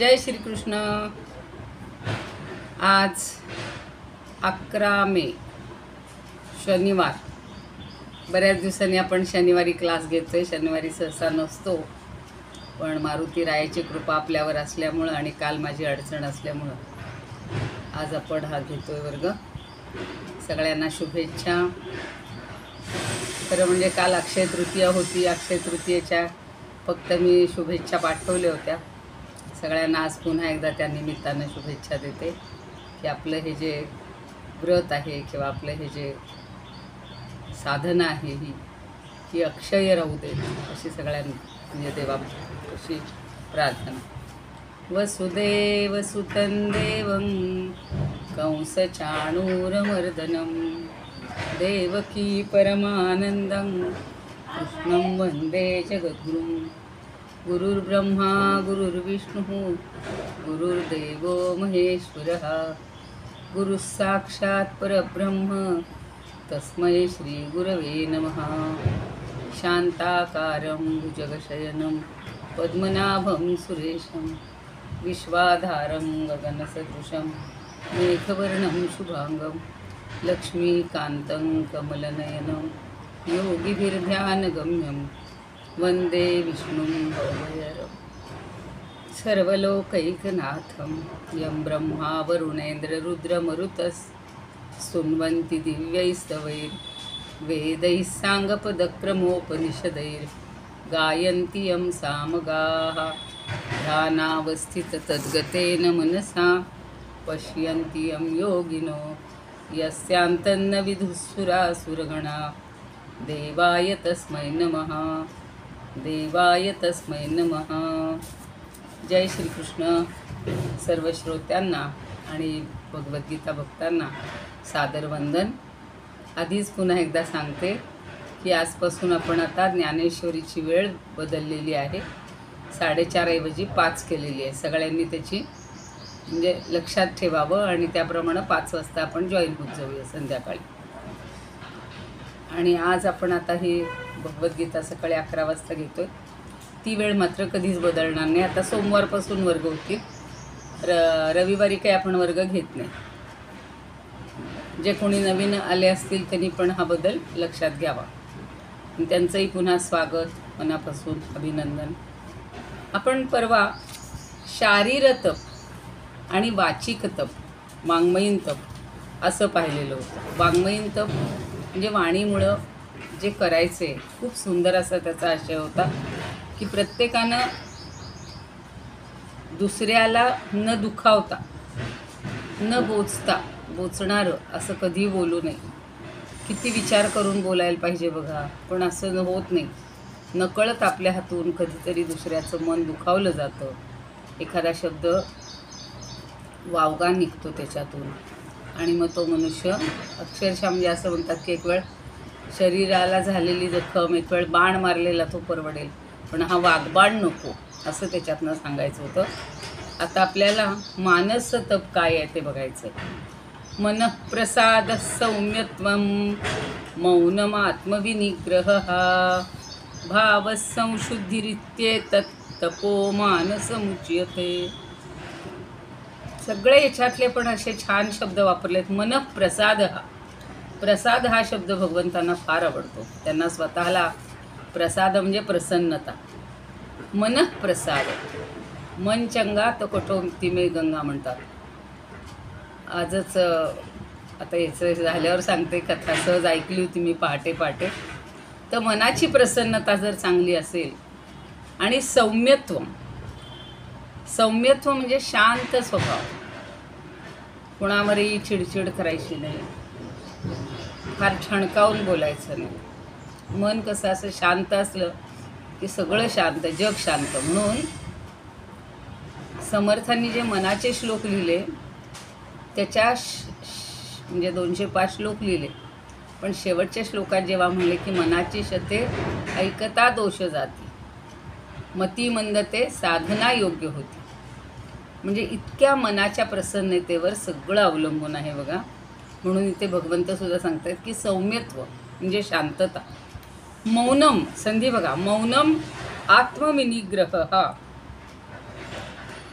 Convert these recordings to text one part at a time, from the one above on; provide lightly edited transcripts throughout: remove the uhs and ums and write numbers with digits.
जय श्री कृष्ण। आज 11 मे शनिवार। बऱ्याच दिवसांनी आपण शनिवारी क्लास घेतोय। शनिवारी सहसा नसतो, पण मारुती रायाची कृपा आपल्यावर असल्यामुळं आणि काल माझी अडचण असल्यामुळं आज आपण हा घेतोय वर्ग। सगळ्यांना शुभेच्छा। खरं म्हणजे काल अक्षय तृतीया होती। अक्षय तृतीयेच्या फक्त मी शुभेच्छा पाठवल्या होत्या सगळ्यांना। आज पुन्हा एकदा त्या निमित्तानं शुभेच्छा देते की आपलं हे जे व्रत आहे किंवा आपलं हे जे साधना आहे ही अक्षय राहू दे अशी सगळ्यांना म्हणजे देवा अशी प्रार्थना। वसुदेव सुतं देवं कंसचाणूरमर्दनं देवकी परमानन्दं कृष्णं वन्दे जगद्गुरुं। गुरुर्ब्रह्मा गुरुर्विष्णुः गुरुर्देवो महेश्वरः गुरुः साक्षात् परब्रह्म तस्मै श्रीगुरवे नमः। शान्ताकारं भुजगशयनं पद्मनाभं सुरेशं विश्वाधारं गगनसदृशं मेघवर्णं शुभांगं लक्ष्मीकान्तं कमलनयनं योगिभिर्ध्यानगम्यं वन्दे विष्णुं भवभयहरं सर्वलोकैकनाथं यं ब्रह्मा वरुणेन्द्ररुद्रमरुतस् स्तुन्वन्ति दिव्यैस्तवैर्वेदैः साङ्गपदक्रमोपनिषदैर्गायन्ति यं सामगाः ध्यानावस्थिततद्गतेन मनसा पश्यन्ति यं योगिनो यस्यान्तन्न विदुःसुरासुरगणा। देवाय तस्मै नमः, देवाय तस्मै नमः। जय श्रीकृष्ण। सर्व श्रोत्यांना आणि भगवद्गीता भक्तांना सादर वंदन। आधीच पुन्हा एकदा सांगते की आजपासून आपण आता ज्ञानेश्वरीची वेळ बदललेली आहे। 4:30 ऐवजी 5 केलेली आहे। सगळ्यांनी त्याची म्हणजे लक्षात ठेवावं आणि त्याप्रमाणे 5 वाजता आपण जॉईन होत जाऊया संध्याकाळी। आणि आज आपण आता ही भगवद्गीता सकाळी 11 वाजता घेतोय। ती वेळ मात्र कधीच बदलणार नाही। आता सोमवारपासून वर्ग होतील, रविवारी काही आपण वर्ग घेत नाही। जे कोणी नवीन आले असतील त्यांनी पण हा बदल लक्षात घ्यावा। त्यांचंही पुन्हा स्वागत, मनापासून अभिनंदन। आपण परवा शारीर तप आणि वाचिक तप, वाङ्मयीन तप असं पाहिलेलं होतं। वाङ्मयीन तप म्हणजे वाणीमुळं जे करायचे, खूप सुंदर असा त्याचा आशय होता की प्रत्येकानं दुसऱ्याला न दुखावता, न बोचणारं असं कधी बोलू नये। किती विचार करून बोलायला पाहिजे बघा, पण असं होत नाही। नकळत आपल्या हातून कधीतरी दुसऱ्याचं मन दुखावलं जातं। एखादा शब्द वावगा निघतो त्याच्यातून आणि मग तो मनुष्य अक्षरशः म्हणजे असं म्हणतात की एक वेळ शरीराला झालेली जखम, एक वेळ बाण मारलेला तो परवडेल, पण हा वाघबाण नको असं त्याच्यातनं सांगायचं होतं। आता आपल्याला मानस तप काय आहे ते बघायचं। मनःप्रसाद सौम्यत्वं मौनमात्मविनिग्रहः भावसंशुद्धिरित्येतत् तपो मानसमुच्यते। सगळे याच्यातले पण असे छान शब्द वापरलेत। मनःप्रसाद प्रसाद हा शब्द भगवंतांना फार आवडतो। त्यांना स्वतःला प्रसाद म्हणजे प्रसन्नता। मनःप्रसाद, मन चंगा तो कठोमती में गंगा म्हणतात। आजच आता याचं झाल्यावर सांगते कथा, सहज ऐकली होती मी पहाटे पहाटे। तर मनाची प्रसन्नता जर चांगली असेल आणि सौम्यत्व म्हणजे शांत स्वभाव, कोणावरही चिडचिड करायची नाही, फार ठणकावून बोलायचं नाही। मन कसं असं शांत असलं की सगळं शांत, जग शांत। म्हणून समर्थांनी जे मनाचे श्लोक लिहिले त्याच्या म्हणजे 205 श्लोक लिहिले, पण शेवटच्या श्लोकात जेव्हा म्हणले की मनाची शते ऐकता दोष जाती, मती मंदते साधना योग्य होती। म्हणजे इतक्या मनाच्या प्रसन्नतेवर सगळं अवलंबून आहे बघा। म्हणून इथे भगवंत सुद्धा सांगतात की सौम्यत्व म्हणजे शांतता। मौनम, संधी बघा, मौनम आत्मविनिग्रह,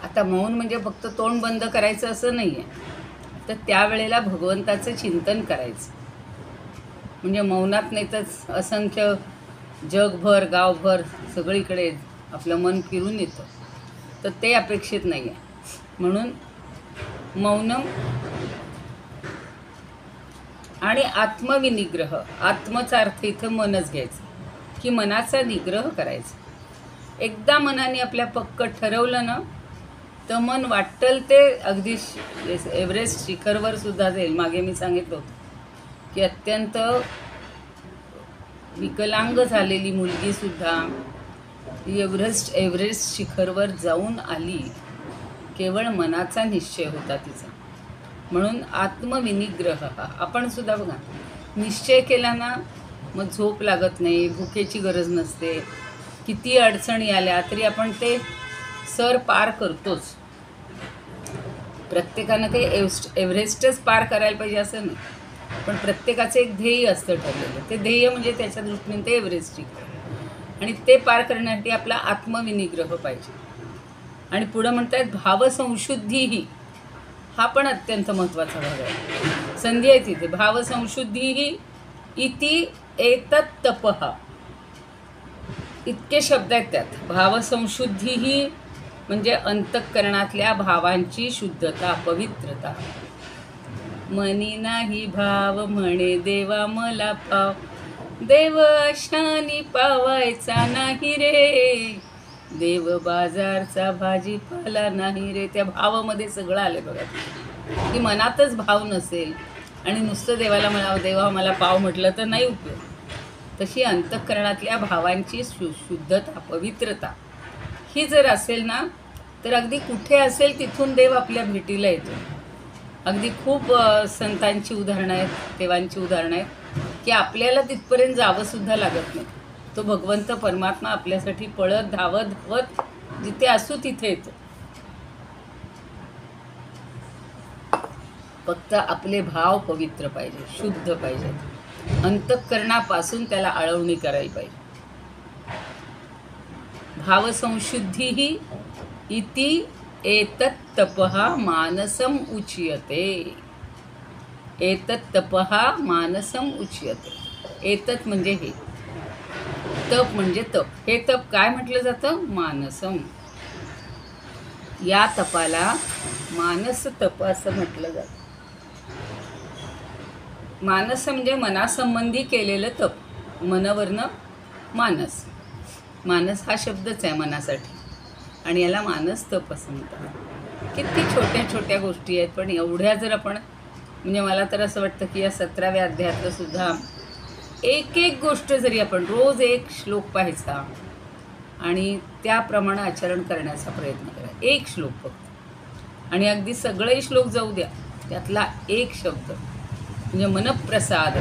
आता मौन म्हणजे फक्त तोंड बंद करायचं असं नाही आहे, तर त्यावेळेला भगवंताचं चिंतन करायचं. म्हणजे मौनात नाही तर असंख्य जगभर गावभर सगळीकडे आपलं मन फिरून येतं, तर ते अपेक्षित नाही आहे. म्हणून मौनम आणि आत्मविनिग्रह, आत्मचा अर्थ इथं मनच घ्यायचं, की मनाचा निग्रह करायचा. एकदा मनाने आपल्या पक्क ठरवलं ना, तर मन वाटेल ते अगदी एव्हरेस्ट शिखरवर सुद्धा जाईल. मागे मी सांगितलं होतं की अत्यंत विकलांग झालेली मुलगीसुद्धा एव्हरेस्ट शिखरवर जाऊन आली, केवळ मनाचा निश्चय होता तिचा. म्हणून आत्मविनिग्रह हा आपण सुद्धा बघा, निश्चय केला ना मग झोप लागत नाही, भुकेची गरज नसते, किती अडचणी आल्या तरी आपण ते सर पार करतोच. प्रत्येकानं काही एव्हरेस्टच पार करायला पाहिजे असं नाही, पण प्रत्येकाचं एक ध्येय असतं ठरलेलं. ते ध्येय म्हणजे त्याच्या दृष्टीने ते एव्हरेस्ट शिखर, आणि ते पार करण्यासाठी आपला आत्मविनिग्रह पाहिजे. आणि पुढं म्हणतात भावसंशुद्धी ही, हा पण अत्यंत महत्त्वाचा भाग आहे. संधी आहे तिथे, भावसंशुद्धी ही इति एतत् तपः, इतके शब्द आहेत त्यात. भावसंशुद्धी ही म्हणजे अंतःकरणातल्या भावांची शुद्धता, पवित्रता. मनी नाही भाव म्हणे देवा मला पाव, देव अशानी पावायचा नाही रे, देव बाजारचा भाजीपाला नाही रे. त्या भावामध्ये सगळं आले बघा, की मनातच भाव नसेल आणि नुसतं देवाला म्हणावं देवा मला पाव म्हटलं तर नाही उपयोग. तशी अंतःकरणातल्या भावांची शुद्धता, पवित्रता ही जर असेल ना, तर अगदी कुठे असेल तिथून देव आपल्या भेटीला येतो. अगदी खूप संतांची उदाहरणं आहेत, देवांची उदाहरणं आहेत, की आपल्याला तिथपर्यंत जावंसुद्धा लागत नाही. तो भगवंत परमात्मा आपल्यासाठी पळत धावत धावत जिथे असू तिथे येतो. फक्त आपले भाव पवित्र पाहिजे, शुद्ध पाहिजे, अंतःकरणापासून त्याला आळवणी करायला पाहिजे. भावसंशुद्धी ही इति एतत् तपः मानसम उच्यते. एतत् तपः मानसम उच्यते. एतत् म्हणजे हे, तप म्हणजे तप. हे तप काय म्हटलं जातं? मानसम. या तपाला मानस तप असं म्हटलं जातं. मानस म्हणजे मनासंबंधी केलेलं तप. मनवरनं मानस, मानस हा शब्दच आहे मनासाठी, आणि याला मानस तप असं म्हणतात. किती छोट्या छोट्या गोष्टी आहेत, पण एवढ्या जर आपण, म्हणजे मला तर असं वाटतं की या 17व्या अध्यायातलं सुद्धा एक एक गोष्ट जरी आपण रोज एक श्लोक पाहायचा आणि त्याप्रमाणे आचरण करण्याचा प्रयत्न करा. एक श्लोक फक्त, आणि अगदी सगळे श्लोक जाऊ द्या, त्यातला एक शब्द म्हणजे मनप्रसाद.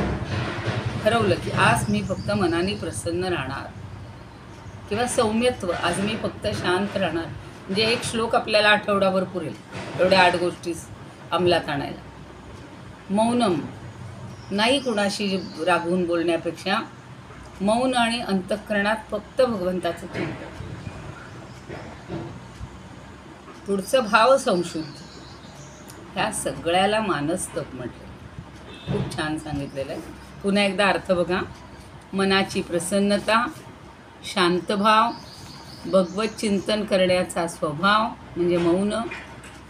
ठरवलं की आज मी फक्त मनाने प्रसन्न राहणार, किंवा सौम्यत्व, आज मी फक्त शांत राहणार. म्हणजे एक श्लोक आपल्याला आठवडाभर पुरेल एवढ्या 8 गोष्टी अंमलात आणायला. मौनम, नाही कुणाशी रागवून बोलण्यापेक्षा मौन आणि अंतःकरणात फक्त भगवंताचं चिंतन. पुढचं भाव संशुद्ध, ह्या सगळ्याला मानस तप म्हटलं. खूप छान सांगितलेलं आहे. पुन्हा एकदा अर्थ बघा. मनाची प्रसन्नता, शांतभाव, भगवत चिंतन करण्याचा स्वभाव म्हणजे मौन,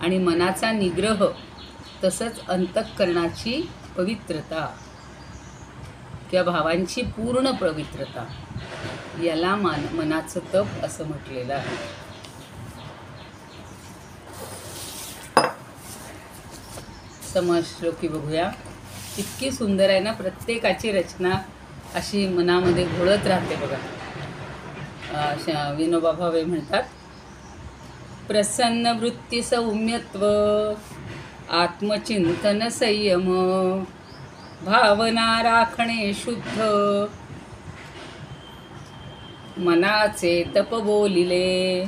आणि मनाचा निग्रह, तसंच अंतःकरणाची पवित्रता किंवा भावांची पूर्ण पवित्रता, याला मनाचं तप असं म्हटलेलं आहे. समश्लोकी बघूया. इतकी सुंदर आहे ना, प्रत्येकाची रचना अशी मनामध्ये घोळत राहते बघा. विनोबा भावे म्हणतात, प्रसन्न वृत्ती सौम्यत्व, आत्मचिंतन संयम, भावना राखणे शुद्ध, मनाचे तप बोलिले.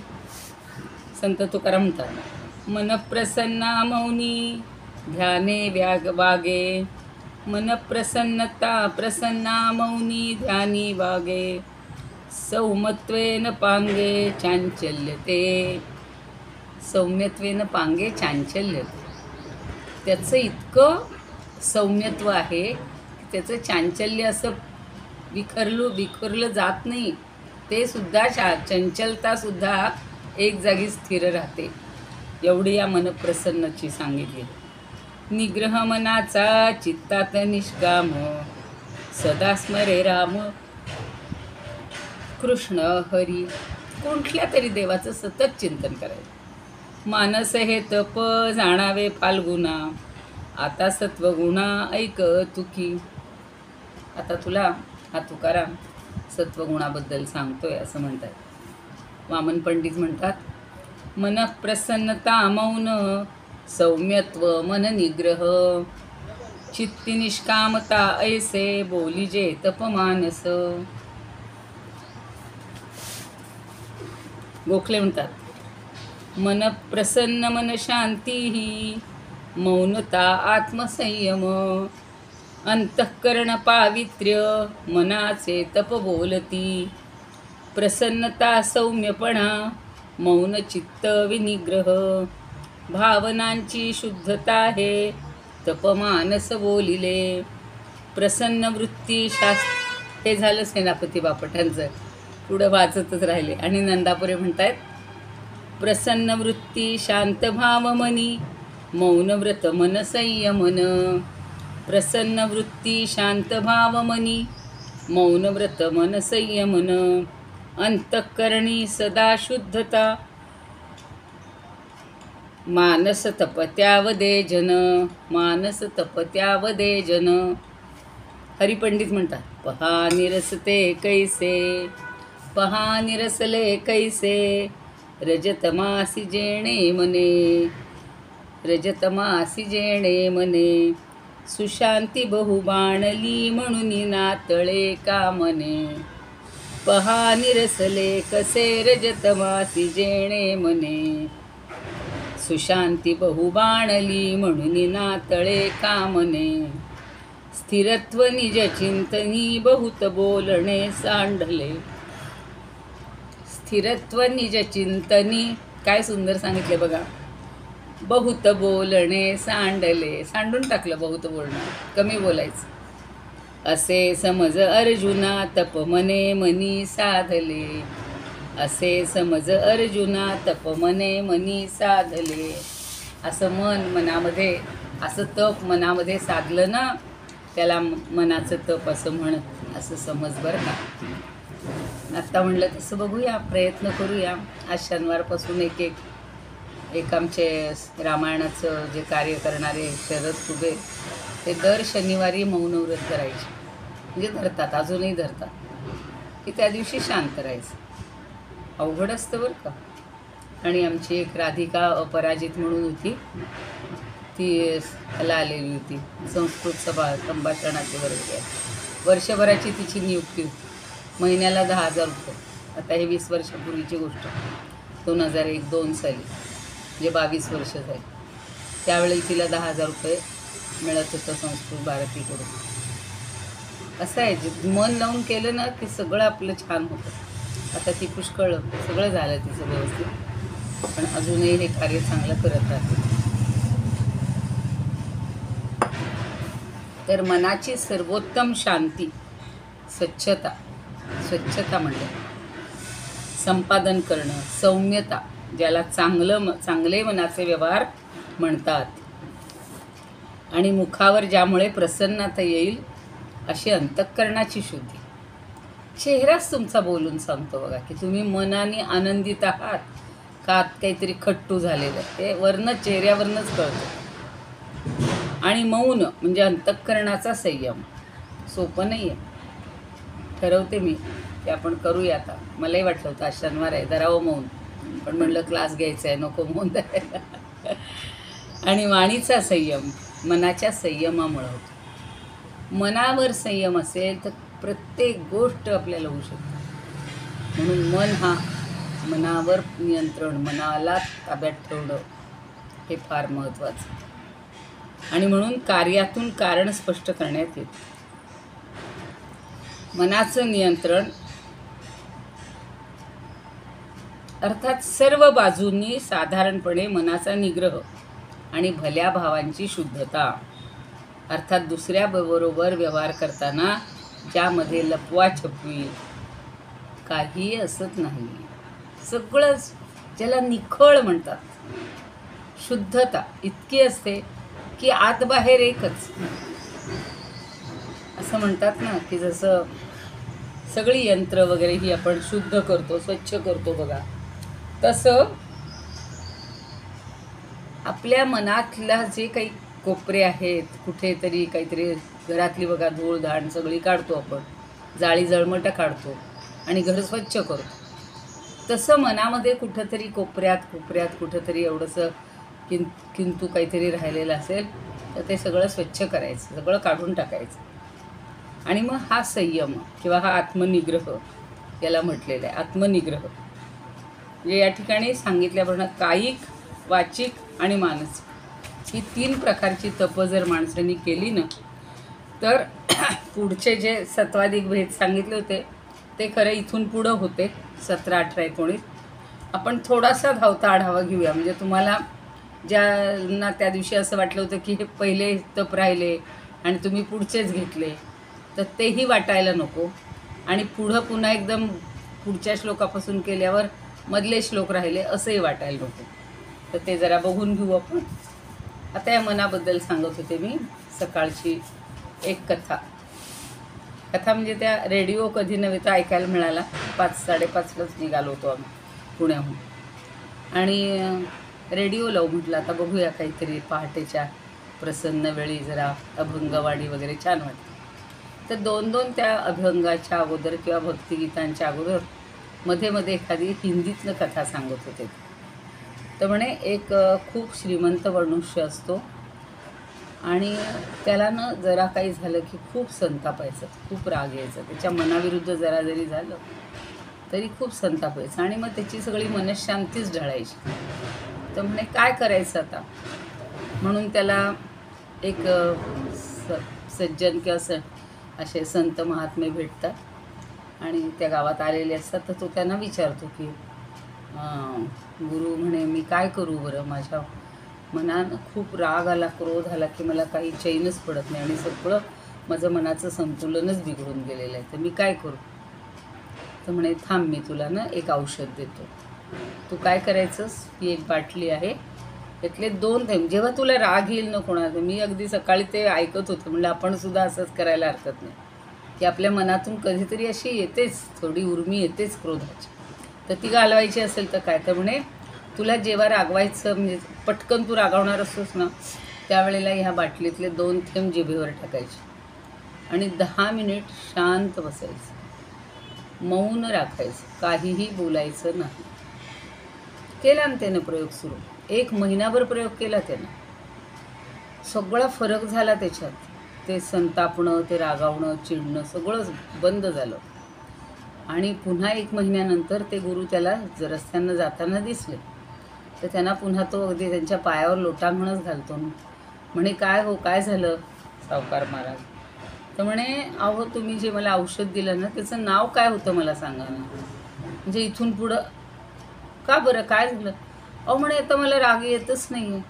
संत तुकाराम म्हणतात, मन प्रसन्ना मौनी ध्याने वागे, मन प्रसन्नता प्रसन्ना मौनी ध्यानी वागे, सौमत्वेन पांगे चांचल्यते, सौम्यत्वेन पांगे चांचल्य. त्याचं इतकं सौम्यत्व आहे की त्याचं चांचल्य असं विखरलं जात नाही. ते सुद्धा चंचलतासुद्धा एक जागी स्थिर राहते. एवढी या मनप्रसन्नची सांगितली. निग्रह मनाचा चित्तात निष्काम, सदा स्मरे राम कृष्ण हरी. कुठल्या तरी देवाचं सतत चिंतन करायचं. मानस हे तप जाणावे फाल्गुना, आता सत्वगुणा ऐक तुकी. आता तुला हा तुकाराम सत्वगुणाबद्दल सांगतोय असं म्हणतात. वामन पंडित म्हणतात, मन प्रसन्नता मौन, सौम्यत्व मन निग्रह, चित्ती निष्कामता ऐसे, बोलिजे तपमानस. गोखले म्हणतात, मन प्रसन्न मन शांती ही, मौनता आत्मसंयम, अंतःकरण पावित्र्य, मनाचे तप बोलती, प्रसन्नता सौम्यपणा, मौन चित्त विनिग्रह, भावनांची शुद्धता हे, तपमानस बोलिले, प्रसन्न वृत्ती शास्त्र. हे झालं सेनापती बापटांचं. पुढं वाचतच राहिले. आणि नंदापुरे म्हणतायत, प्रसन्न वृत्ती शांत भाव मनी, मौन व्रत मन संयमन, प्रसन्न वृत्ती शांत भाव मनी, मौन व्रत मन संयमन, अंतःकरणी सदा शुद्धता, मानस तपत्यावदे जन, मानस तपत्यावदे जन. हरिपंडित म्हणतात, पहा निरसते कैसे, पहा निरसले कैसे, रजतमासी जेणे मने, रजतमासी जेणे मने, सुशांती बहुबाणली म्हणून नातळे कामने, पहा निरसले कसे रजतमासी जेणे मने, सुशांती बहुबाणली म्हणून नातळे कामने, स्थिरत्व निज चिंतनी बहुत बोलणे सांडले. स्थिरत्व निज चिंतनी, काय सुंदर सांगितले बघा. बहुत बोलणे सांडले, सांडून टाकलं बहुत बोलणं, कमी बोलायचं. असे समज अर्जुना तप मने मनी साधले, असे समज अर्जुना तप मने मनी साधले. असं मनामध्ये असं तप मनामध्ये साधलं ना, त्याला मनाचं तप असं म्हणत, असं समज बरं का. आत्ता म्हणलं तसं बघूया, प्रयत्न करूया. आज शनिवारपासून एक आमचे रामायणाचं जे कार्य करणारे शरद कुबेर, ते दर शनिवारी मौनव्रत करायचे. म्हणजे धरतात, अजूनही धरतात, की त्या दिवशी शांत राहायचं. अवघड असतं बरं का. आणि आमची एक राधिका अपराजित म्हणून होती, ती ला आलेली होती. संस्कृत संभाषणाचे वर्ग घ्या. वर्षभराची तिची नियुक्ती होती. महिन्याला 10,000 रुपये. आता हे 20 वर्षापूर्वीची गोष्ट, 2001-2 साली, म्हणजे 22 वर्ष झाली. त्यावेळी तिला 10,000 रुपये मिळत होतं संस्कृत भारतीकडून. असं आहे, जे मन लावून केलं ना की सगळं आपलं छान होतं. आता ती पुष्कळ सगळं झालं तिचं व्यवस्थित, पण अजूनही हे कार्य चांगलं करत राहते. तर मनाची सर्वोत्तम शांती, स्वच्छता म्हणजे संपादन करणं, सौम्यता, ज्याला चांगले मनाचे व्यवहार म्हणतात, आणि मुखावर ज्यामुळे प्रसन्नता येईल अशी अंतःकरणाची शुद्धी. चेहराच तुमचा बोलून सांगतो बघा की तुम्ही मनाने आनंदित आहात का काहीतरी खट्टू झालेलं, ते चेहऱ्यावरनंच कळतं. आणि मौन म्हणजे अंतःकरणाचा संयम. सोपं नाही आहे. ठरवते मी की आपण करूया. आता मलाही वाटलं होतं आज शनिवार आहे, धरावं मौन, पण म्हणलं क्लास घ्यायचा आहे, नको मौन धरायला. आणि वाणीचा संयम मनाच्या संयमामुळं होतो. मनावर संयम असेल तर प्रत्येक गोष्ट आपल्याला होऊ शकते. म्हणून मन हा मनावर नियंत्रण, मनाला ताब्यात ठेवणं हे फार महत्त्वाचं. आणि म्हणून कार्यातून कारण स्पष्ट करण्यात येते. मनाचं नियंत्रण अर्थात सर्व बाजूंनी साधारणपणे मनाचा निग्रह आणि भल्या भावांची शुद्धता, अर्थात दुसऱ्या बरोबर व्यवहार करताना ज्यामध्ये लपवाछपवी काही असत नाही, सगळंच ज्याला निखळ म्हणतात, शुद्धता इतकी असते की आत बाहेर एकच. असं म्हणतात ना की जसं सगळी यंत्र वगैरे ही आपण शुद्ध करतो, स्वच्छ करतो बघा, तसं आपल्या मनातल्या जे काही कोपरे आहेत, कुठेतरी काहीतरी घरातली बघा धूळधाण सगळी काढतो आपण, जाळी जळमटं काढतो आणि घर स्वच्छ करतो. तसं मनामध्ये कुठंतरी कोपऱ्यात कुठंतरी एवढंसं किंतु काहीतरी राहिलेलं असेल तर ते सगळं स्वच्छ करायचं, सगळं काढून टाकायचं. आणि मग हा संयम किंवा हा आत्मनिग्रह याला म्हटलेला आहे. आत्मनिग्रह म्हणजे या ठिकाणी सांगितल्याप्रमाणे कायिक, वाचिक आणि मानसिक ही 3 प्रकारची तपं जर माणसांनी केली ना, तर पुढचे जे सत्वाधिक भेद सांगितले होते ते खरं इथून पुढं होते 17, 18, 19. आपण थोडासा धावता आढावा घेऊया. म्हणजे तुम्हाला ज्यांना त्या दिवशी असं वाटलं होतं की हे पहिले तप राहिले आणि तुम्ही पुढचेच घेतले, तर तेही वाटायला नको. आणि पुढं पुन्हा एकदम पुढच्या श्लोकापासून केल्यावर मधले श्लोक राहिले असंही वाटायला नको. तर ते जरा बघून घेऊ आपण. आता या मनाबद्दल सांगत होते मी. सकाळची एक कथा म्हणजे त्या रेडिओ कधी नव्हे तर ऐकायला मिळाला. 5, 5:30लाच निघालो होतो आम्ही पुण्याहून. आणि रेडिओ लावू म्हटलं आता बघूया काहीतरी पहाटेच्या प्रसन्न वेळी जरा अभंगवाणी वगैरे छान वाटते. तर 2 त्या अभंगाच्या अगोदर किंवा भक्तिगीतांच्या अगोदर मध्ये एखादी हिंदीतनं कथा सांगत होते. तर म्हणे एक खूप श्रीमंत मनुष्य असतो आणि त्याला ना जरा काही झालं की खूप संतापायचं, खूप राग यायचा. त्याच्या मनाविरुद्ध जरा जरी झालं तरी खूप संतापायचं आणि मग त्याची सगळी मनःशांतीच ढळायची. तर म्हणे काय करायचं आता. म्हणून त्याला एक सज्जन किंवा असे संत महात्मे भेटतात आणि त्या गावात आलेले असतात. तर तो त्यांना विचारतो की गुरु म्हणे मी काय करू बरं, माझ्या मनानं खूप राग आला, क्रोध आला की मला काही चैनच पडत नाही आणि सगळं माझं मनाचं संतुलनच बिघडून गेलेलं आहे, तर मी काय करू. तर म्हणे थांब मी तुला ना एक औषध देतो. तू काय करायचंस, ही एक बाटली आहे, त्यातले 2 थेंब जेव्हा तुला राग येईल ना कोणाला. मी अगदी सकाळी ते ऐकत होतं, म्हणलं आपण सुद्धा असंच करायला हरकत नाही की आपल्या मनातून कधीतरी अशी येतेच थोडी उर्मी येतेच क्रोधाची, तर ती घालवायची असेल तर काय. तर म्हणे तुला जेव्हा रागवायचं म्हणजे पटकन तू रागावणार असतोस ना, त्यावेळेला ह्या बाटलीतले 2 थेंब जिभेवर टाकायचे आणि 10 मिनिट शांत बसायचं, मौन राखायचं, काहीही बोलायचं नाही. केला ना त्यानं प्रयोग सुरू. 1 महिनाभर प्रयोग केला त्यानं. सगळा फरक झाला त्याच्यात. ते संतापणं, ते रागावणं, चिडणं सगळंच बंद झालं. आणि पुन्हा 1 महिन्यानंतर ते गुरु त्याला रस्त्यानं जाताना दिसले. तर त्यांना पुन्हा तो अगदी त्यांच्या पायावर लोटांगणच घालतो. म्हणे काय हो, काय झालं सावकार महाराज. तर म्हणे अहो तुम्ही जे मला औषध दिलं ना त्याचं नाव काय होतं मला सांगा ना, म्हणजे इथून पुढं का बरं काय झालं. अहो म्हणे आता मला राग येतच नाही आहे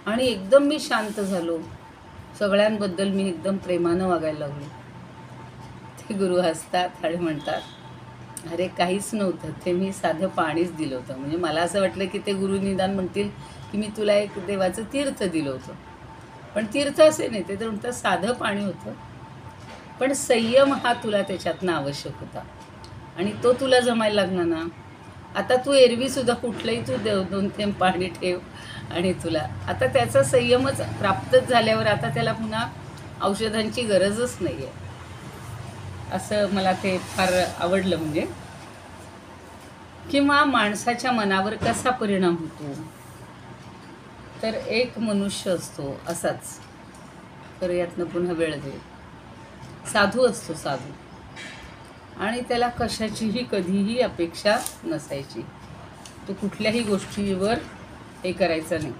आणि एकदम मी शांत झालो, सगळ्यांबद्दल मी एकदम प्रेमानं वागायला लागलो. ते गुरु हसतात आणि म्हणतात अरे काहीच नव्हतं, ते मी साधं पाणीच दिलं होतं. म्हणजे मला असं वाटलं की ते गुरु निदान म्हणतील की मी तुला एक देवाचं तीर्थ दिलं होतं, पण तीर्थ असे नाही, ते तर म्हणतात साधं पाणी होतं, पण संयम हा तुला त्याच्यातनं आवश्यक होता आणि तो तुला जमायला लागला ना. आता तू एरवीसुद्धा कुठलंही तू 2 थेंब पाणी ठेव आणि तुला आता त्याचा संयमच प्राप्तच झाल्यावर आता त्याला पुन्हा औषधांची गरजच नाही आहे. असं मला ते फार आवडलं. म्हणजे किंवा माणसाच्या मनावर कसा परिणाम होतो. तर एक मनुष्य असतो असाच, तर यातनं पुन्हा वेळ दे, साधू असतो साधू, आणि त्याला कशाचीही कधीही अपेक्षा नसायची. तो कुठल्याही गोष्टीवर हे करायचं नाही,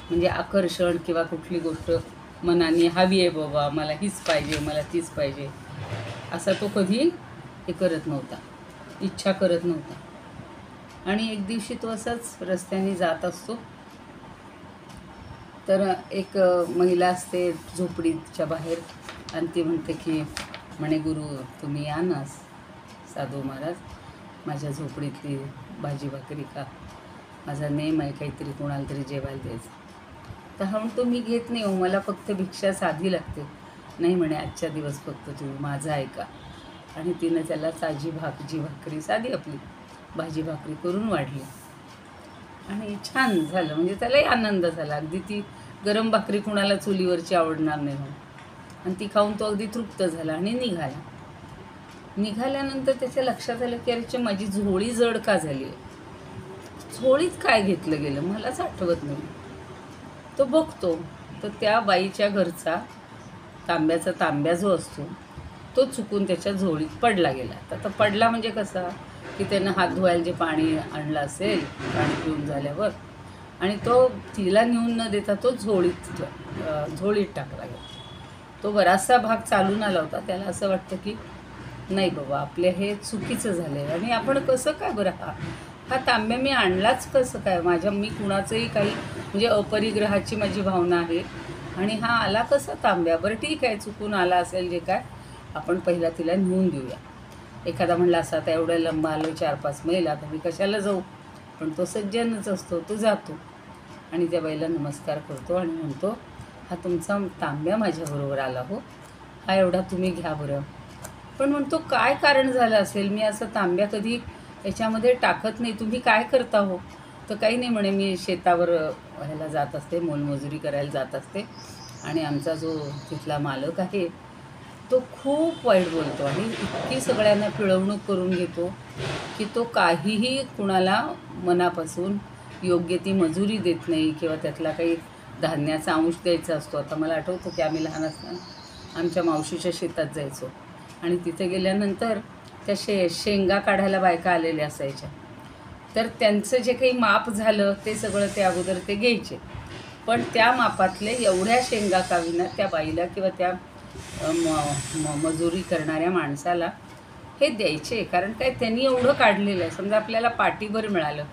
म्हणजे आकर्षण किंवा कुठली गोष्ट मनाने हवी आहे बाबा मला हीच पाहिजे, मला तीच पाहिजे, असा तो कधी हे करत नव्हता, इच्छा करत नव्हता. आणि एक दिवशी तो असाच रस्त्याने जात असतो, तर एक महिला असते झोपडीच्या बाहेर आणि ती म्हणते की म्हणे, गुरु तुम्ही या ना साधू महाराज, माझ्या झोपडीतली भाजी भाकरी का, माझा नेम आहे काहीतरी कोणाला तरी जेवायला द्यायचं. तर हा म्हणतो मी घेत नाही हो, मला फक्त भिक्षा साधी लागते. नाही म्हणे, आजच्या दिवस फक्त तुम्ही माझं ऐका. आणि तिनं त्याला ताजी भाकरी साधी आपली भाजी भाकरी करून वाढली आणि छान झालं. म्हणजे त्यालाही आनंद झाला. अगदी ती गरम भाकरी कुणाला चुलीवरची आवडणार नाही म्हणून. आणि ती खाऊन तो अगदी तृप्त झाला आणि निघाल्यानंतर त्याच्या लक्षात आलं की अरे माझी झोळी जड का झाली आहे, झोळीत काय घेतलं गेलं मलाच आठवत नाही. तो बघतो तर त्या बाईच्या घरचा तांब्या जो असतो तो चुकून त्याच्या झोळीत पडला गेला. तर पडला म्हणजे कसा की त्यानं हात धुवायला जे पाणी आणलं असेल, पाणी पिऊन झाल्यावर, आणि तो तिला नेऊन न देता तो झोळीत टाकला गेला. तो बराचसा भाग चालून आला होता. त्याला असं वाटतं की नाही बाबा, आपले हे चुकीचं झालं आहे आणि आपण कसं काय बरं, हा तांब्या मी आणलाच कसं काय, मी कुणाचंही काही म्हणजे अपरिग्रहाची माझी भावना आहे आणि हा आला कसा तांब्या, बरं ठीक आहे चुकून आला असेल जे काय, आपण पहिला तिला नेऊन देऊया. एखादा म्हणला असा आता एवढं लंब आलं 4-5 मैल, आता मी कशाला जाऊ, पण तो सज्जनच असतो, तो जातो आणि त्या बाईला नमस्कार करतो आणि म्हणतो, हा तुमचा तांब्या माझ्याबरोबर आला हो, हा एवढा तुम्ही घ्या बरं. पण म्हणतो काय कारण झालं असेल, मी असं तांब्या कधी याच्यामध्ये टाकत नाही, तुम्ही काय करता हो. तर काही नाही म्हणे, मी शेतावर ह्याला जात असते, मोलमजुरी करायला जात असते आणि आमचा जो तिथला मालक आहे तो खूप वाईट बोलतो आणि इतकी सगळ्यांना पिळवणूक करून घेतो की तो काहीही कुणाला मनापासून योग्य ती मजुरी देत नाही किंवा त्यातला काही धान्याचा अंश द्यायचा असतो. आता मला आठवतं की आम्ही लहान असताना आमच्या मावशीच्या शेतात जायचो आणि तिथे गेल्यानंतर त्या शेंगा काढायला बायका आलेल्या असायच्या. तर त्यांचं जे काही माप झालं ते सगळं ते अगोदर ते घ्यायचे, पण त्या मापातले एवढ्या शेंगा कावीना त्या बाईला किंवा त्या मजुरी करणाऱ्या माणसाला हे द्यायचे. कारण काय, त्यांनी एवढं काढलेलं आहे, समजा आपल्याला पाटीभर मिळालं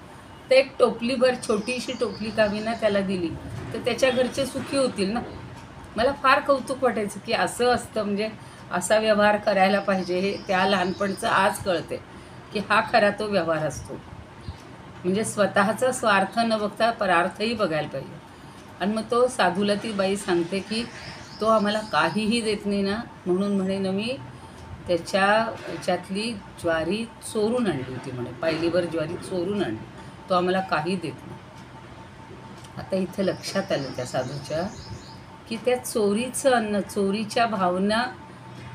तर एक टोपलीभर, छोटीशी टोपली कावीना त्याला दिली तर त्याच्या घरचे सुखी होतील ना. मला फार कौतुक वाटायचं की असं असतं, म्हणजे असा व्यवहार करायला पाहिजे. हे त्या लहानपणचं आज कळते की हा खरा तो व्यवहार असतो. म्हणजे स्वतःचा स्वार्थ न बघता परार्थही बघायला पाहिजे. आणि मग तो साधूला ती बाई सांगते की तो आम्हाला काहीही देत नाही ना, म्हणून म्हणे ना मी त्याच्या याच्यातली ज्वारी चोरून आणली होती म्हणे, पायलीभर ज्वारी चोरून आणली, तो आम्हाला काही देत नाही. आता इथं लक्षात आलं त्या साधूच्या की त्या चोरीचं अन्न, चोरीच्या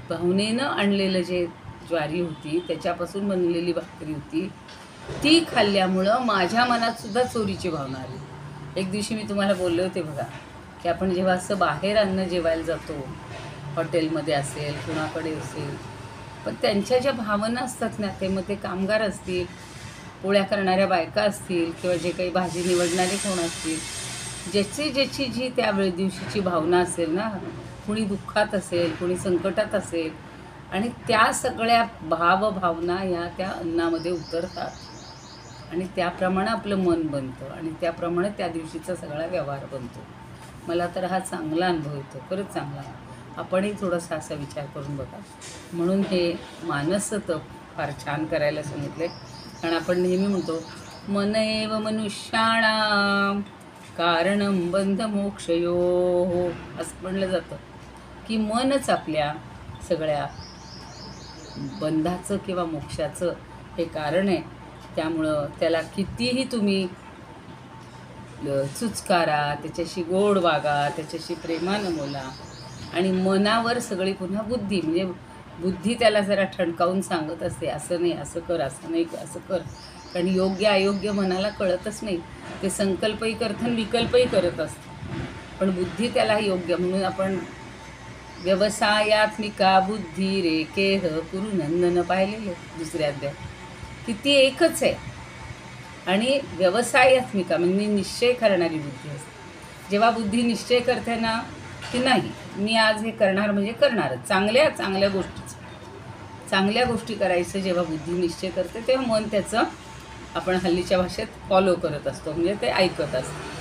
भावनेनं आणलेलं जे ज्वारी होती त्याच्यापासून बनलेली भाकरी होती, ती खाल्ल्यामुळं माझ्या मनात सुद्धा चोरीची भावना आली. एक दिवशी मी तुम्हाला बोलले होते बघा की आपण जेव्हा असं बाहेर अन्न जेवायला जातो, हॉटेलमध्ये असेल कुणाकडे असेल, पण त्यांच्या ज्या भावना असतात ना, ते मग ते कामगार असतील, पोळ्या करणाऱ्या बायका असतील किंवा जे काही भाजी निवडणारे कोण असतील, ज्याची जी त्यावेळी दिवशीची भावना असेल ना, कुणी दुःखात असेल, कुणी संकटात असेल, आणि त्या सगळ्या भावना ह्या त्या अन्नामध्ये उतरतात आणि त्याप्रमाणे आपलं मन बनतं आणि त्याप्रमाणे त्या दिवशीचा सगळा व्यवहार बनतो. मला तर हा चांगला अनुभव येतो, खरंच चांगला. आपणही थोडासा असा विचार करून बघा. म्हणून हे मानस तप फार छान करायला सांगितले. कारण आपण नेहमी म्हणतो मन एव मनुष्याणां कारणं बंध मोक्षयोः, असं म्हणलं जातं की मनच आपल्या सगळ्या बंधाचं किंवा मोक्षाचं हे कारण आहे. त्यामुळं त्याला कितीही तुम्ही चुचकारा, त्याच्याशी गोड वागा, त्याच्याशी प्रेमानं बोला, आणि मनावर सगळी पुन्हा बुद्धी, म्हणजे बुद्धी त्याला जरा ठणकावून सांगत असते, असं नाही, असं कर, असं नाही, असं कर. कारण योग्य अयोग्य मनाला कळतच नाही, ते संकल्पही करतं आणि विकल्पही करत असतं, पण बुद्धी त्याला योग्य. म्हणून आपण व्यवसायात्मिका बुद्धी रेकेह कुरुनंदन पाहिलेलं दुसऱ्या अध्यायात, किती एकच आहे. आणि व्यवसायात्मिका म्हणजे निश्चय करणारी बुद्धी असते. जेव्हा बुद्धी निश्चय करते ना की नाही मी आज हे करणार म्हणजे करणारच, चांगल्या गोष्टी करायचं जेव्हा बुद्धी निश्चय करते तेव्हा मन त्याचं आपण हल्लीच्या भाषेत फॉलो करत असतो, म्हणजे ते ऐकत असतो.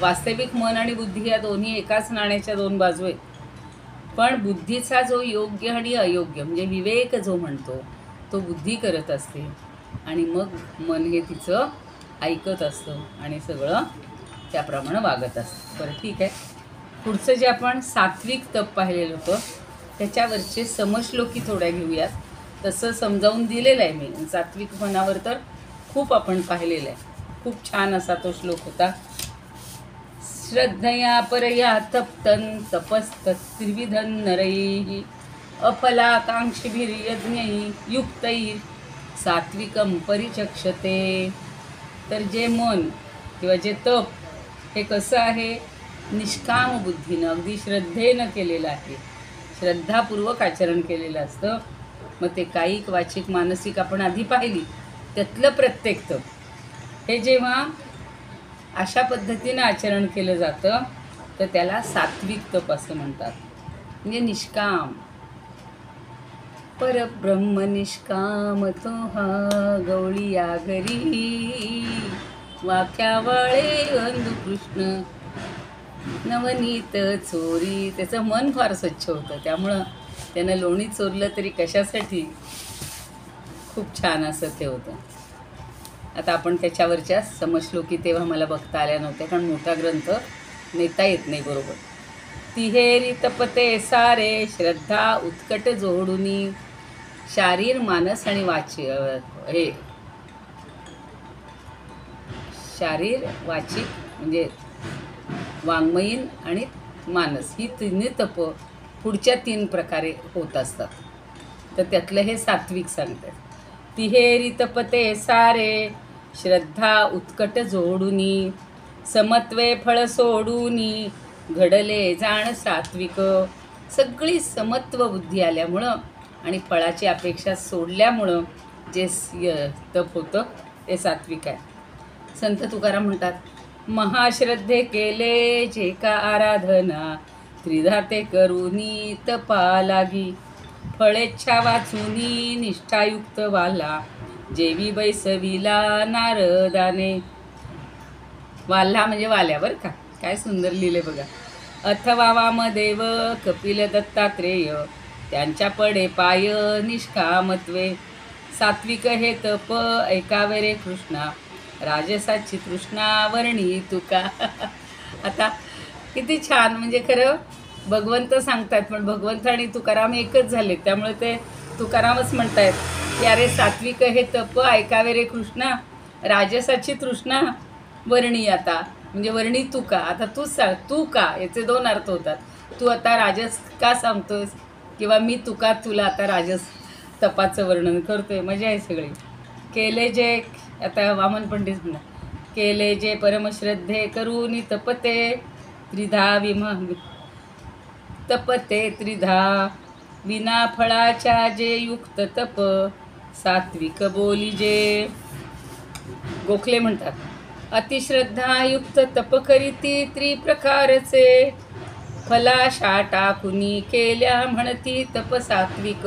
वास्तविक मन आणि बुद्धी या दोन्ही एकाच नाण्याच्या दोन बाजू आहेत. पण बुद्धीचा जो योग्य आणि अयोग्य म्हणजे विवेक जो म्हणतो तो बुद्धी करत असते आणि मग मन हे तिचं ऐकत असतं आणि सगळं त्याप्रमाणे वागत असतं. बरं ठीक आहे. पुढचं जे आपण सात्विक तप पाहिलेलं होतं त्याच्यावरचे समश्लोकी थोड्या घेऊयात. तसं समजावून दिलेलं आहे मी. सात्विक मनावर तर खूप आपण पाहिलेलं आहे. खूप छान असा तो श्लोक होता. श्रद्धया परया तप्तं तपस्तत्त्रिविधं नरैः अफलाकांक्षिभिर्यज्ञैः युक्तैः सात्विकं परिचक्षते. तर जे मन किंवा जे तप हे कसं आहे, निष्काम बुद्धीनं अगदी श्रद्धेनं केलेलं आहे, श्रद्धापूर्वक आचरण केलेलं असतं. मग ते कायिक वाचिक मानसिक आपण आधी पाहिली त्यातलं प्रत्येक तप हे जेव्हा अशा पद्धतीनं आचरण केलं जातं तर त्याला सात्विक तप असं म्हणतात. म्हणजे निष्काम परब्रह्म निष्काम तो हा गवळी या घरी वाक्यावाळे अंधू कृष्ण नवनीत चोरी. त्याचं मन फार स्वच्छ होतं, त्यामुळं त्यानं लोणी चोरलं तरी कशासाठी, खूप छान असं ते होतं. आता आपण त्याच्यावरच्या समश्लोकी तेव्हा मला बघता आल्या नव्हत्या कारण मोठा ग्रंथ नेता येत नाही बरोबर. तिहेरी तपते सारे श्रद्धा उत्कट जोडुनी शारीर मानस आणि हे शारीर वाचिक म्हणजे वाङ्मयीन आणि मानस ही तिन्ही तप पुढच्या 3 प्रकारे होत असतात. तर त्यातलं हे सात्विक सांगतात. तिहेरी तपते सारे श्रद्धा उत्कट जोडुनी समत्वे फळ सोडूनी घडले जाण सात्विक. सगळी समत्व बुद्धी आल्यामुळं आणि फळाची अपेक्षा सोडल्यामुळं जे तप होतं ते सात्विक आहे. संत तुकाराम म्हणतात, महाश्रद्धे केले जे का आराधना त्रिधा ते करुनी तपा लागी फळेच्छा वाचुनी निष्ठायुक्त वाला जेवी बैसविला नारदाने. वाल्हा म्हणजे वाल्या बरं का, काय सुंदर लिहिले बघा. अथवा वामदेव कपिल दत्तात्रेय त्यांच्या पडे पाय निष्कामत्वे सात्विक हे तप ऐकावे रे कृष्णा राजसाची तृष्णा वर्णी तुका. आता किती छान, म्हणजे खरं भगवंत सांगतात पण भगवंत आणि तुकाराम एकच झाले, त्यामुळे ते तुकारामच म्हणतायत की अरे सात्विक हे तप ऐकावे रे कृष्णा राजसाची तृष्णा वर्णी. आता म्हणजे वर्णी तुका. आता तूच सांग, तू का याचे 2 अर्थ होतात. तू आता राजस का सांगतोयस किंवा मी तुका तुला आता राजस तपाचं वर्णन करतोय. मजा आहे सगळी. केले जे आता वामन पंडित म्हणा, केले जे परमश्रद्धे करून तपते त्रिधा तपते त्रिधा विना फळाच्या जे युक्त तप सात्विक बोली जे. गोखले म्हणतात, अतिश्रद्धायुक्त तप करीती त्रिप्रकारचे फलाशा टाकुनी केल्या म्हणती तप सात्विक.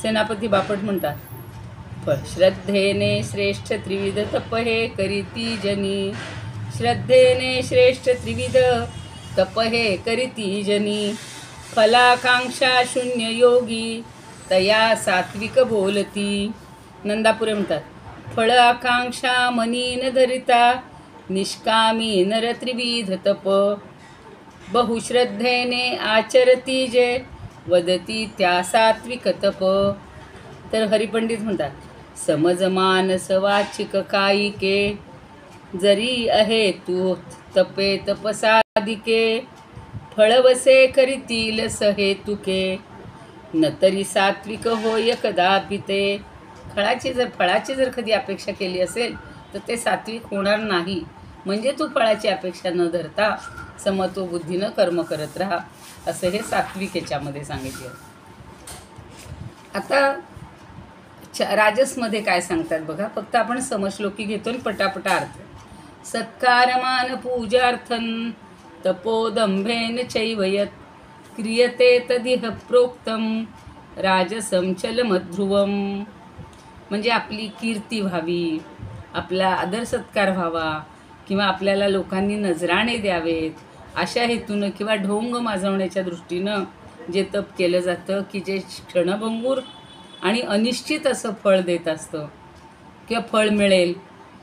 सेनापती बापट म्हणतात, श्रद्धेने श्रेष्ठ त्रिविध तप हे करीती जनी श्रद्धेने श्रेष्ठ त्रिविध तप हे करीती जनी फलाकांक्षा शून्य योगी तया सात्विक बोलती. नंदापुरे म्हणतात, फळ आकांक्षा मनी न धरिता निष्कामी नर त्रिविध तप बहुश्रद्धेने आचरती जे वदती त्या सात्विक तप. तर हरिपंडित म्हणतात, समज मानस वाचिक कायिके जरी आहे तू तपे तपसादिके फळवसे करीतील सहे तुके न तरी सात्विक होय कदापि ते. फळाची जर कधी अपेक्षा केली असेल तर ते सात्विक होणार नाही. म्हणजे तू फळाची अपेक्षा न धरता समत्व बुद्धीनं कर्म करत राहा, असं हे सात्विक याच्यामध्ये सांगितलं. आता राजसमध्ये काय सांगतात बघा. फक्त आपण समश्लोकी घेतो आणि पटापटा अर्थ. सत्कारमान पूजार्थं तपोदंभेन चैवयत क्रियते तदिह प्रोक्तम राजसं चलमध्रुवम. म्हणजे आपली कीर्ती व्हावी, आपला आदर सत्कार व्हावा किंवा आपल्याला लोकांनी नजराणे द्यावेत अशा हेतूनं किंवा ढोंग माजवण्याच्या दृष्टीनं जे तप केलं जातं की जे क्षणभंगूर आणि अनिश्चित असं फळ देत असतं किंवा फळ मिळेल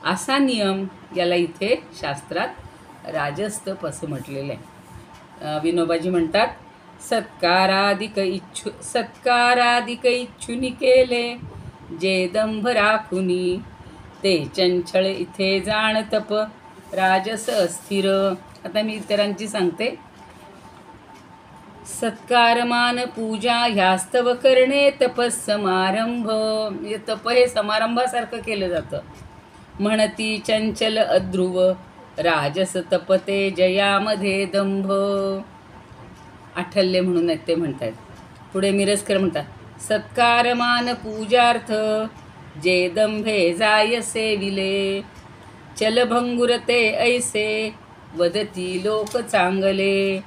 असा नियम याला इथे शास्त्रात राजस्तप असं म्हटलेलं आहे. विनोबाजी म्हणतात, सत्कारादिक इच्छुनी केले जे दंभ राखुनी, ते चंचळ इथे जाण तप राजस अस्थिर. आता मी इतरांची सांगते. सत्कारमान पूजा ह्यास्तव करणे तपस समारंभ. म्हणजे तप हे समारंभासारखं केलं जातं. म्हणती चंचल अध्रुव राजस तपते जयामध्ये दंभ. आठल्य म्हणून आहेत ते म्हणतात. पुढे मिरजकर म्हणतात, सत्कारमान पूजार्थ जे दंभे जायसे विले, चलभंगुरते ऐसे वदती लोक चांगले.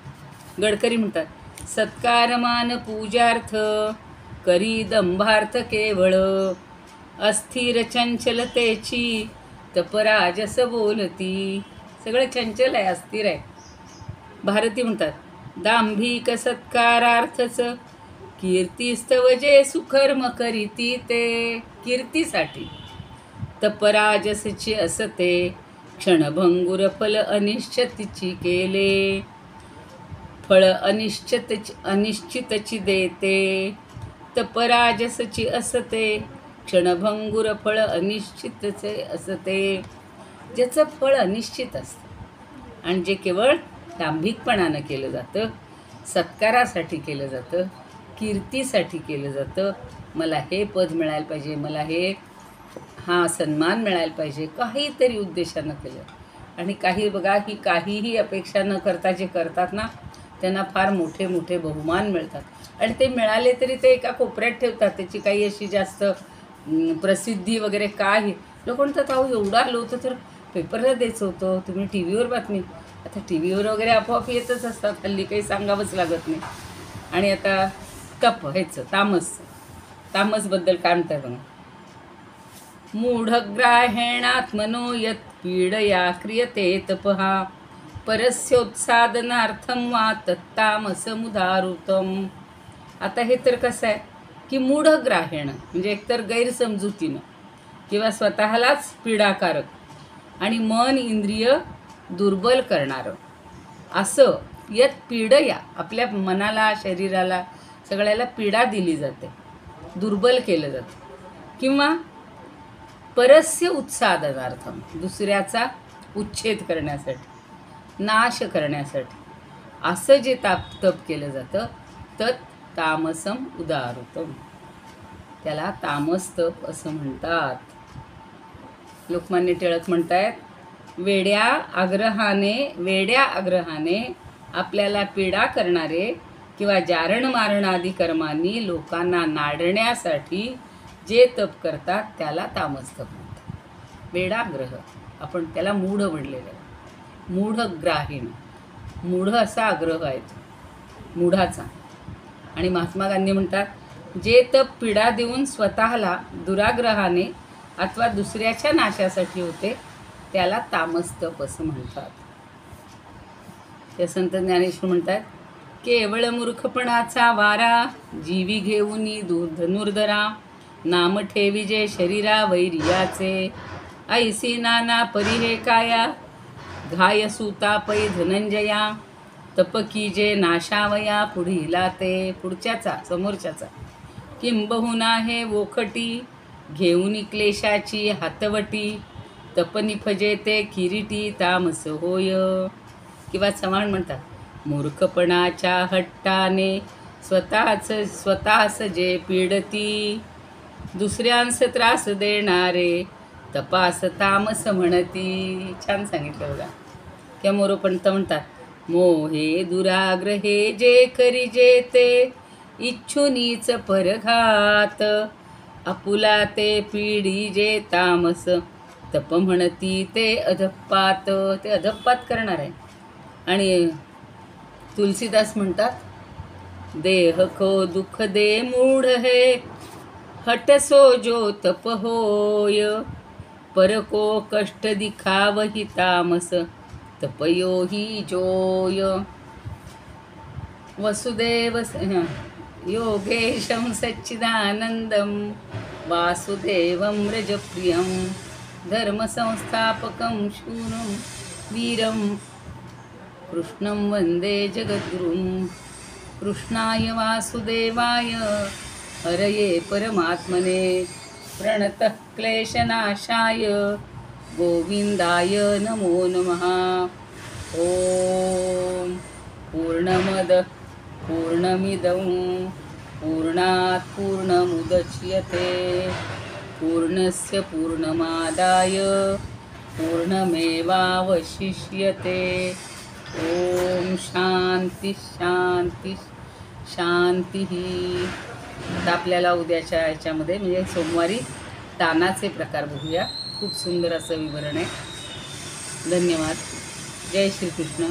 गडकरी म्हणतात, सत्कारमान पूजार्थ करी दंभार्थ केवळ, अस्थिर चंचलतेची तपराजस बोलती. सगळं चंचल आहे, अस्थिर आहे. भारती म्हणतात, दांभिक सत्कारार्थच कीर्तीस्तव जे सुकर्म करीती ते. कीर्तीसाठी तपराजसची असते क्षणभंगुर फल अनिश्चितची केले. फळ अनिश्चितची देते तपराजसची असते क्षणभंगुर फळ अनिश्चितचे असते. ज्याचं फळ अनिश्चित असतं आणि जे केवळ दांभिकपणानं केलं जातं, सत्कारासाठी केलं जातं, कीर्तीसाठी केलं जातं. मला हे पद मिळायला पाहिजे, मला हा सन्मान मिळायला पाहिजे, काहीतरी उद्देशानं केलं. आणि काही बघा की काहीही अपेक्षा न करता जे करतात ना त्यांना फार मोठे मोठे बहुमान मिळतात. आणि ते मिळाले तरी ते एका कोपऱ्यात ठेवतात. त्याची काही अशी जास्त प्रसिद्धी वगैरे काय. लोक म्हणतात, अहो एवढं आलं होतं तर पेपरला द्यायचं होतं, तुम्ही टी व्हीवर बातमी. आता टी व्हीवर वगैरे आपोआप येतच असतात, हल्ली काही सांगावंच लागत नाही. आणि आता तप ह्याचं तामसबद्दल काय म्हणतात बघा, मूढग्राहेणात्मनो यत् पीडया क्रियते तपहा परस्योत्सादनार्थम वा तत्तामसमुदारुतम. आता हे तर कसं आहे की मूढग्राहेण म्हणजे एकतर गैरसमजुतीनं किंवा स्वतःलाच पीडाकारक आणि मन इंद्रिय दुर्बल करणारं असं यत पीडया, आपल्या मनाला शरीराला सगळ्याला पीडा दिली जाते, दुर्बल केलं जातं. किंवा परस्य उत्सादनार्थम, दुसऱ्याचा उच्छेद करण्यासाठी, नाश करण्यासाठी असं जे तप केलं जातं तत् तामसम उदारुतम, त्याला तामस तप असं म्हणतात. लोकमान्य टिळक म्हणतात, वेड्या आग्रहाने आपल्याला पीडा करणारे किंवा जारण मारण आदी कर्मांनी लोकांना नाडण्यासाठी जे तप करतात त्याला तामस तप म्हणतात. वेडाग्रह, आपण त्याला मूढ म्हणलेलं आहे. मूढग्राहीण, मूढ असा आग्रह आहे तो, मूढाचा. आणि महात्मा गांधी म्हणतात, जे तप पीडा देऊन स्वतःला दुराग्रहाने अथवा दुसऱ्याच्या नाशासाठी होते त्याला तामस तप असं म्हणतात. ते संत ज्ञानेश्वर म्हणतात, केवळ मूर्खपणाचा वारा जीवी घेऊनी धनुर्धरा, नाम ठेवी जे शरीरा वैरियाचे, ऐसी नाना परिहे काया घाय सूता पै धनंजया, तप की जे नाशावया पुढीला ते. पुढच्याचा, समोरच्याचा. किंबहुना हे वोखटी घेऊन क्लेशाची हातवटी, तप निफजे ते किरीटी तामस होय. किंवा चव्हाण म्हणतात, मूर्खपणाच्या हट्टाने स्वतःच जे पीडती, दुसऱ्यांस त्रास देणारे तपास तामस म्हणती. छान सांगितलं बघा. किंवा मोरोपंत म्हणतात, मोहे दुराग्रहे जे करी जे ते, इच्छुनीच परघात, आपुला ते पीडी जे तामस, तप म्हणती ते अधप्पात. ते अधप्पात करणार आहे. आणि तुलसीदास म्हणतात, देह को दुख दे मूढ हे, हट सो जो तप होय, परको कष्ट दिखावही तामस, तपयो ही जोय. वसुदेव योगेशं सच्चिदानन्दं वासुदेवं रजप्रियं धर्मसंस्थापकं शूरं वीरं कृष्णं वन्दे जगद्गुरुं. कृष्णाय वासुदेवाय हरये परमात्मने प्रणतः क्लेशनाशाय गोविन्दाय नमो नमः. ॐ पूर्णमदः पूर्णमिदं पूर्णात् पूर्णमुदच्यते पूर्णस्य पूर्णमादाय पूर्णमेवावशिष्यते. ओम शांती शांती शांती. आता आपल्याला उद्याच्या याच्यामध्ये म्हणजे सोमवारी तानाचे प्रकार बघूया. खूप सुंदर असं विवरण आहे. धन्यवाद. जय श्रीकृष्ण.